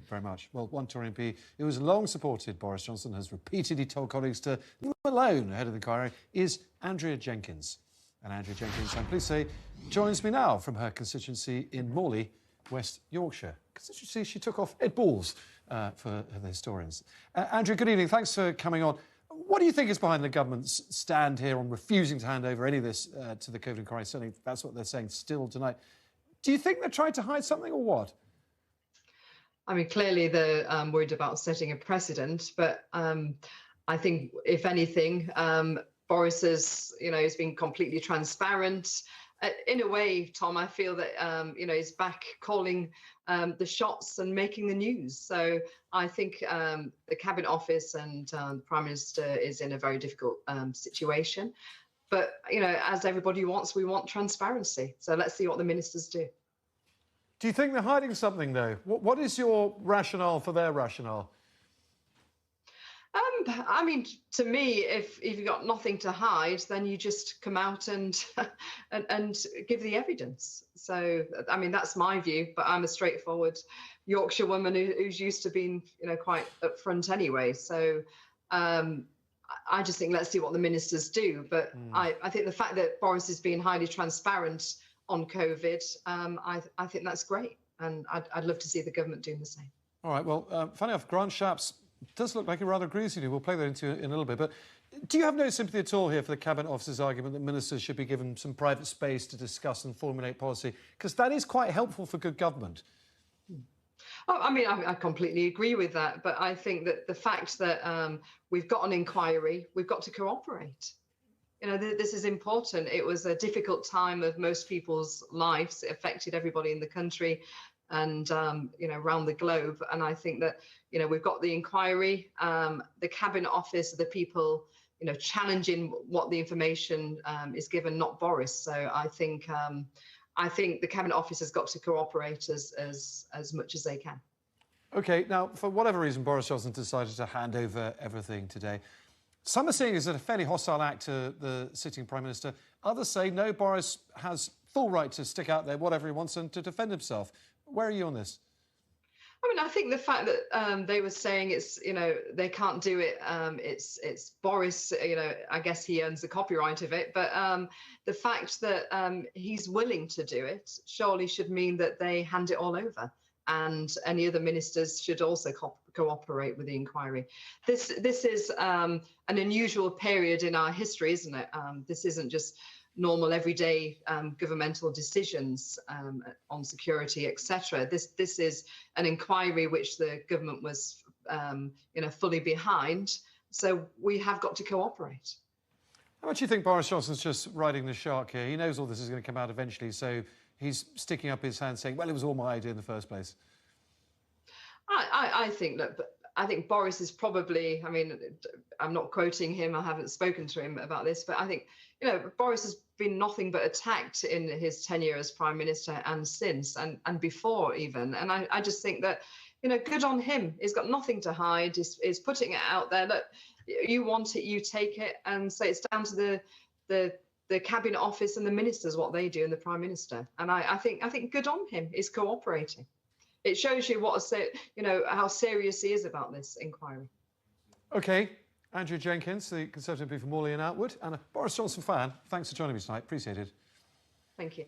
very much. Well, one Tory MP who has long supported Boris Johnson has repeatedly told colleagues to leave him alone ahead of the inquiry is Andrea Jenkyns. And Andrea Jenkyns, I'm pleased to say, joins me now from her constituency in Morley, West Yorkshire. Constituency she took off head balls for the historians. Andrea, good evening. Thanks for coming on. What do you think is behind the government's stand here on refusing to hand over any of this to the COVID inquiry? Certainly, that's what they're saying still tonight. Do you think they're trying to hide something or what? I mean, clearly they're worried about setting a precedent, but I think, if anything, Boris has been completely transparent. In a way, Tom, I feel that, he's back calling the shots and making the news. So I think the Cabinet Office and the Prime Minister is in a very difficult situation. But, as everybody wants, we want transparency. So let's see what the ministers do. Do you think they're hiding something, though? What is your rationale for their rationale? I mean, to me, if you've got nothing to hide, then you just come out and give the evidence. So, I mean, that's my view, but I'm a straightforward Yorkshire woman who's used to being, quite upfront anyway. So I just think let's see what the ministers do. But I think the fact that Boris is being highly transparent on COVID, I think that's great. And I'd love to see the government doing the same. All right, well, funny enough, Grant Shapps does look like he rather agrees with you. We'll play that into in a little bit. But do you have no sympathy at all here for the Cabinet Office's argument that ministers should be given some private space to discuss and formulate policy? Because that is quite helpful for good government. Oh, I mean, I completely agree with that. But I think that the fact that we've got an inquiry, we've got to cooperate. This is important. It was a difficult time of most people's lives. It affected everybody in the country and, around the globe. And I think that, we've got the inquiry, the Cabinet Office, the people, challenging what the information is given, not Boris. So I think the Cabinet Office has got to cooperate as much as they can. OK, now, for whatever reason, Boris Johnson decided to hand over everything today. Some are seeing it as a fairly hostile act to the sitting Prime Minister. Others say, no, Boris has full right to stick out there, whatever he wants, and to defend himself. Where are you on this? I mean, I think the fact that they were saying it's, they can't do it, it's Boris, I guess he owns the copyright of it. But the fact that he's willing to do it surely should mean that they hand it all over. And any other ministers should also cooperate with the inquiry. This is an unusual period in our history, isn't it? This isn't just normal everyday governmental decisions on security, etc. This is an inquiry which the government was, fully behind. So we have got to cooperate. How much do you think Boris Johnson's just riding the shark here? He knows all this is going to come out eventually, so he's sticking up his hand saying, well, it was all my idea in the first place. I think Boris is probably, I mean, I'm not quoting him, I haven't spoken to him about this, but I think, Boris has been nothing but attacked in his tenure as Prime Minister and since, and before even. And I just think that, good on him. He's got nothing to hide. He's putting it out there. Look, you want it, you take it. And so it's down to the Cabinet Office and the ministers, what they do, and the Prime Minister. And I think good on him. He's cooperating. It shows you how serious he is about this inquiry. OK, Andrea Jenkyns, the Conservative MP for Morley and Outwood, and a Boris Johnson fan. Thanks for joining me tonight. Appreciate it. Thank you.